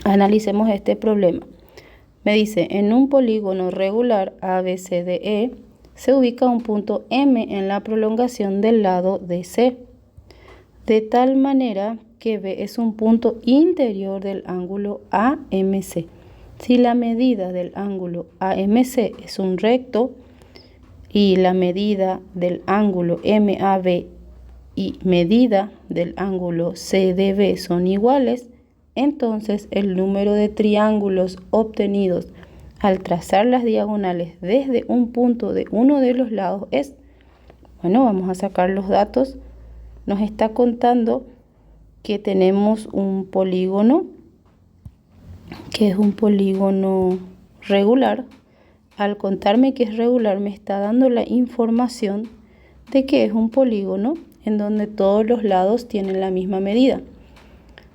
Analicemos este problema. Me dice, en un polígono regular ABCDE se ubica un punto M en la prolongación del lado DC, de tal manera que B es un punto interior del ángulo AMC. Si la medida del ángulo AMC es un recto y la medida del ángulo MAB y medida del ángulo CDB son iguales, entonces el número de triángulos obtenidos al trazar las diagonales desde un punto de uno de los lados es, bueno, vamos a sacar los datos. Nos está contando que tenemos un polígono, que es un polígono regular. Al contarme que es regular, me está dando la información de que es un polígono en donde todos los lados tienen la misma medida.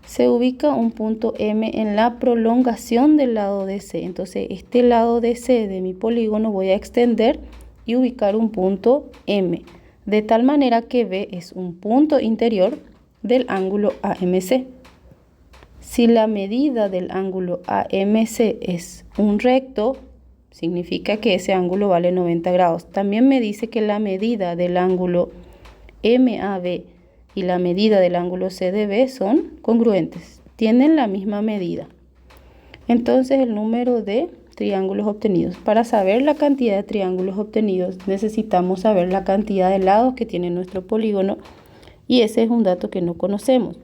Se ubica un punto M en la prolongación del lado DC. Entonces, este lado DC de mi polígono voy a extender y ubicar un punto M, de tal manera que B es un punto interior del ángulo AMC. Si la medida del ángulo AMC es un recto, significa que ese ángulo vale 90 grados. También me dice que la medida del ángulo MAB y la medida del ángulo CDB son congruentes, tienen la misma medida. Entonces el número de triángulos obtenidos. Para saber la cantidad de triángulos obtenidos necesitamos saber la cantidad de lados que tiene nuestro polígono y ese es un dato que no conocemos.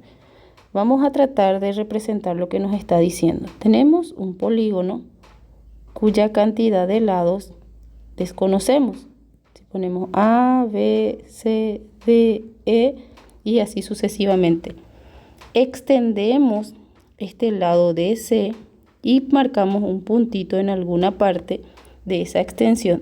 Vamos a tratar de representar lo que nos está diciendo. Tenemos un polígono cuya cantidad de lados desconocemos. Si ponemos A, B, C, D, E y así sucesivamente. Extendemos este lado DC y marcamos un puntito en alguna parte de esa extensión,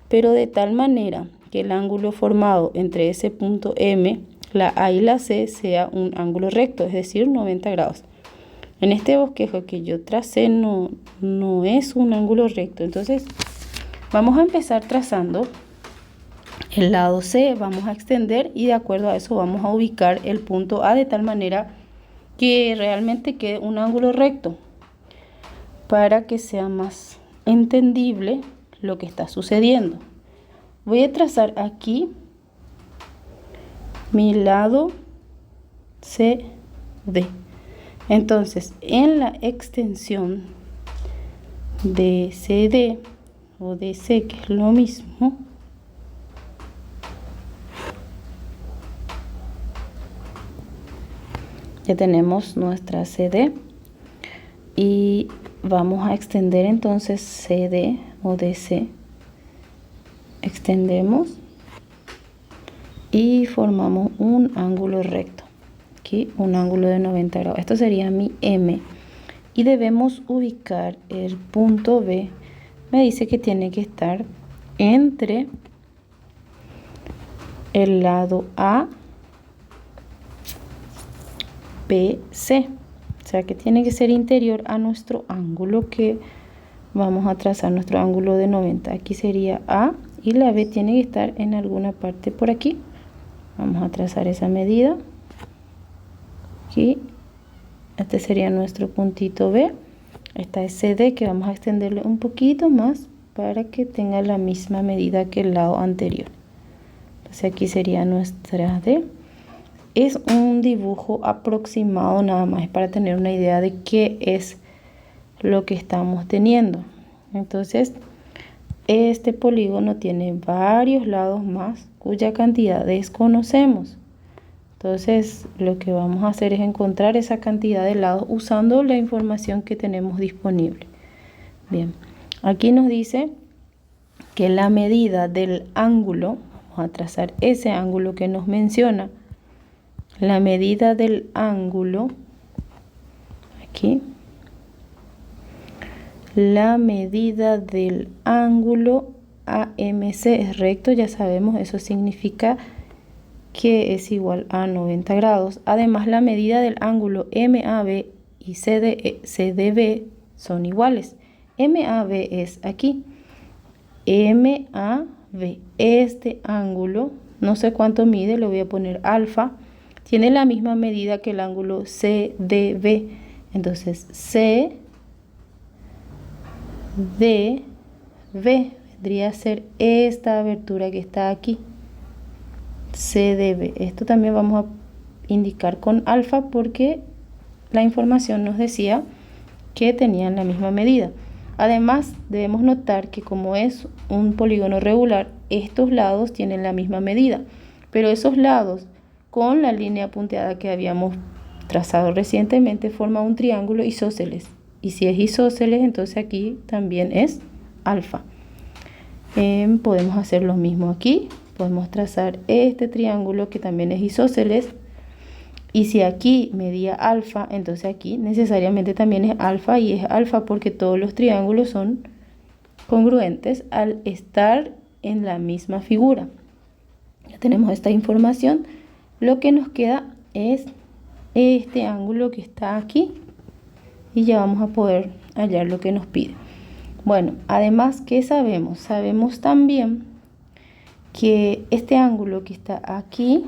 pero de tal manera que el ángulo formado entre ese punto M, la A y la C sea un ángulo recto, es decir, 90 grados. En este bosquejo que yo tracé no es un ángulo recto, entonces vamos a empezar trazando el lado C, vamos a extender y de acuerdo a eso vamos a ubicar el punto A de tal manera que realmente quede un ángulo recto para que sea más entendible lo que está sucediendo. Voy a trazar aquí mi lado CD. Entonces, en la extensión de CD o DC, que es lo mismo, ya tenemos nuestra CD y vamos a extender entonces CD o DC. Extendemos y formamos un ángulo recto. Aquí un ángulo de 90 grados. Esto sería mi M. Y debemos ubicar el punto B. Me dice que tiene que estar entre el lado A, B, C. O sea que tiene que ser interior a nuestro ángulo que vamos a trazar, nuestro ángulo de 90. Aquí sería A y la B tiene que estar en alguna parte por aquí. Vamos a trazar esa medida. Aquí, este sería nuestro puntito B. Esta es CD que vamos a extenderle un poquito más para que tenga la misma medida que el lado anterior. Entonces aquí sería nuestra D. Es un dibujo aproximado nada más, para tener una idea de qué es lo que estamos teniendo. Entonces, este polígono tiene varios lados más cuya cantidad desconocemos. Entonces, lo que vamos a hacer es encontrar esa cantidad de lados usando la información que tenemos disponible. Bien, aquí nos dice que la medida del ángulo, vamos a trazar ese ángulo que nos menciona, la medida del ángulo, aquí, la medida del ángulo AMC es recto, ya sabemos, eso significa que es igual a 90 grados. Además, la medida del ángulo MAB y CDB son iguales. MAB es aquí. MAB, este ángulo, no sé cuánto mide, le voy a poner alfa, tiene la misma medida que el ángulo CDB. Entonces C D B vendría a ser esta abertura que está aquí, CDB. Esto también vamos a indicar con alfa porque la información nos decía que tenían la misma medida. Además, debemos notar que como es un polígono regular, estos lados tienen la misma medida, pero esos lados con la línea punteada que habíamos trazado recientemente forma un triángulo isósceles. Y si es isósceles, entonces aquí también es alfa. Podemos hacer lo mismo aquí. Podemos trazar este triángulo que también es isósceles. Y si aquí medía alfa, entonces aquí necesariamente también es alfa, y es alfa porque todos los triángulos son congruentes al estar en la misma figura. Ya tenemos esta información. Lo que nos queda es este ángulo que está aquí y ya vamos a poder hallar lo que nos pide. Bueno, además, ¿qué sabemos? Sabemos también que este ángulo que está aquí,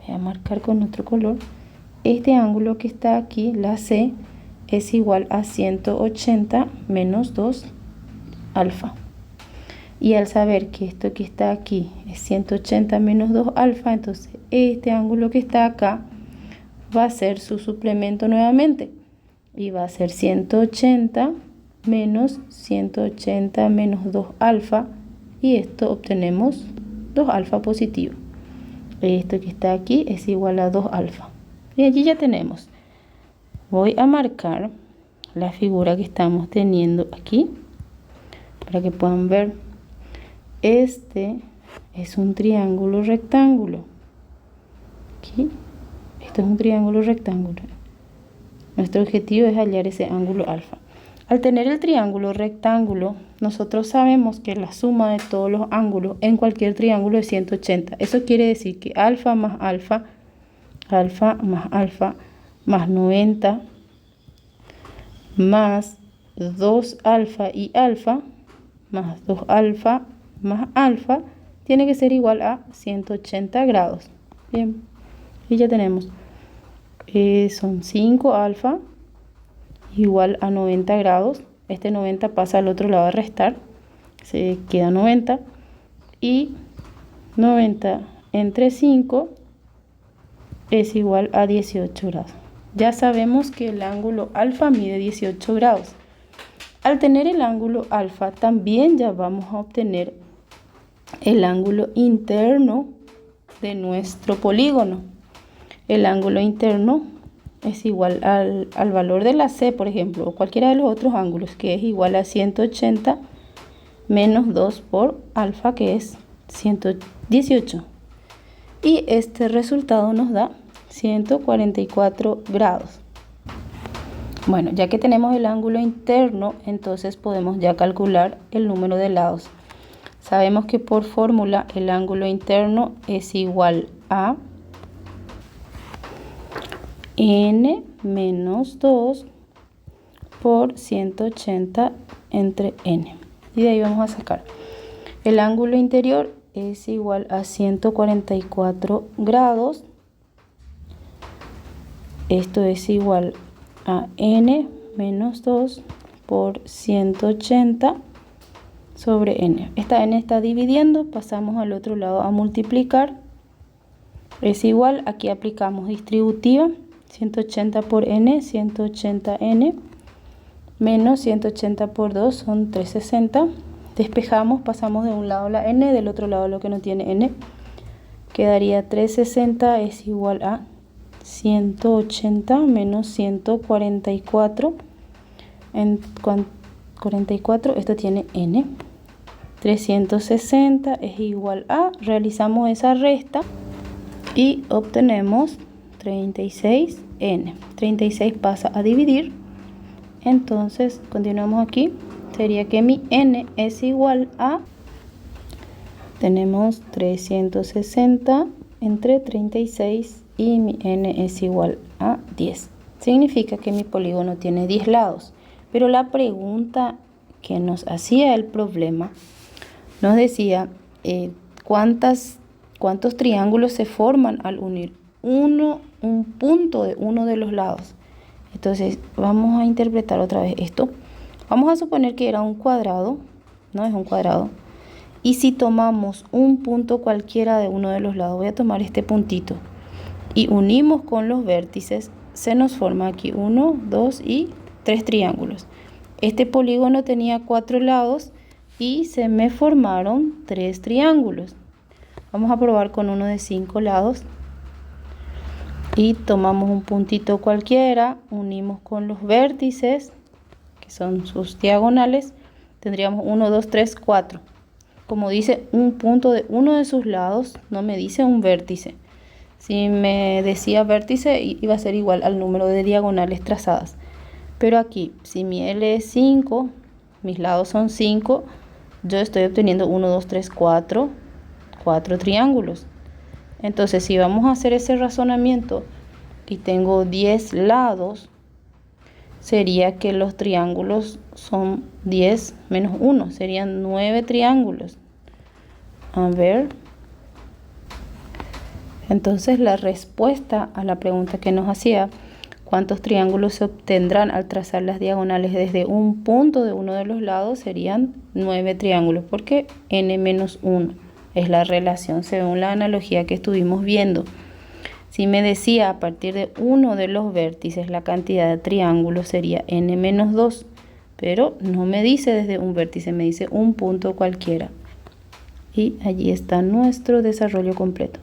voy a marcar con otro color, este ángulo que está aquí, la C, es igual a 180 menos 2 alfa. Y al saber que esto que está aquí es 180 menos 2 alfa, entonces este ángulo que está acá va a ser su suplemento nuevamente. Y va a ser 180 menos 180 menos 2 alfa. Y esto obtenemos 2 alfa positivo. Esto que está aquí es igual a 2 alfa. Y allí ya tenemos. Voy a marcar la figura que estamos teniendo aquí para que puedan ver. Este es un triángulo rectángulo. Aquí, esto es un triángulo rectángulo. Nuestro objetivo es hallar ese ángulo alfa. Al tener el triángulo rectángulo, nosotros sabemos que la suma de todos los ángulos en cualquier triángulo es 180. Eso quiere decir que alfa más alfa, alfa más alfa, más 90, más 2 alfa y alfa, más 2 alfa, más alfa, tiene que ser igual a 180 grados. Bien, y ya tenemos. Son 5 alfa igual a 90 grados. Este 90 pasa al otro lado a restar, se queda 90, y 90 entre 5 es igual a 18 grados. Ya sabemos que el ángulo alfa mide 18 grados. Al tener el ángulo alfa, también ya vamos a obtener el ángulo interno de nuestro polígono. El ángulo interno es igual al valor de la C, por ejemplo, o cualquiera de los otros ángulos, que es igual a 180 menos 2 por alfa, que es 118. Y este resultado nos da 144 grados. Bueno, ya que tenemos el ángulo interno, entonces podemos ya calcular el número de lados. Sabemos que por fórmula el ángulo interno es igual a n menos 2 por 180 entre n. Y de ahí vamos a sacar. El ángulo interior es igual a 144 grados. Esto es igual a n menos 2 por 180 sobre n. Esta n está dividiendo, pasamos al otro lado a multiplicar. Es igual, aquí aplicamos distributiva. 180 por n, 180n, menos 180 por 2 son 360. Despejamos, pasamos de un lado la n, del otro lado lo que no tiene n. Quedaría 360 es igual a 180 menos 144. En 44, esto tiene n. 360 es igual a, realizamos esa resta y obtenemos 36n. 36 pasa a dividir, entonces continuamos aquí. Sería que mi n es igual a, tenemos 360 entre 36 y mi n es igual a 10. Significa que mi polígono tiene 10 lados. Pero la pregunta que nos hacía el problema nos decía cuántos triángulos se forman al unir un punto de uno de los lados. Entonces vamos a interpretar otra vez esto. Vamos a suponer que era un cuadrado, no es un cuadrado. Y si tomamos un punto cualquiera de uno de los lados, voy a tomar este puntito y unimos con los vértices, se nos forma aquí 1, 2 y 3 triángulos. Este polígono tenía 4 lados y se me formaron 3 triángulos. Vamos a probar con uno de 5 lados. Y tomamos un puntito cualquiera, unimos con los vértices, que son sus diagonales, tendríamos 1, 2, 3, 4. Como dice un punto de uno de sus lados, no me dice un vértice. Si me decía vértice, iba a ser igual al número de diagonales trazadas. Pero aquí, si mi L es 5, mis lados son 5, yo estoy obteniendo 1, 2, 3, 4 triángulos. Entonces, si vamos a hacer ese razonamiento y tengo 10 lados, sería que los triángulos son 10 menos 1, serían 9 triángulos. A ver. Entonces, la respuesta a la pregunta que nos hacía, ¿cuántos triángulos se obtendrán al trazar las diagonales desde un punto de uno de los lados? Serían 9 triángulos, porque n menos 1 es la relación según la analogía que estuvimos viendo. Si me decía a partir de uno de los vértices la cantidad de triángulos sería n menos 2, pero no me dice desde un vértice, me dice un punto cualquiera. Y allí está nuestro desarrollo completo.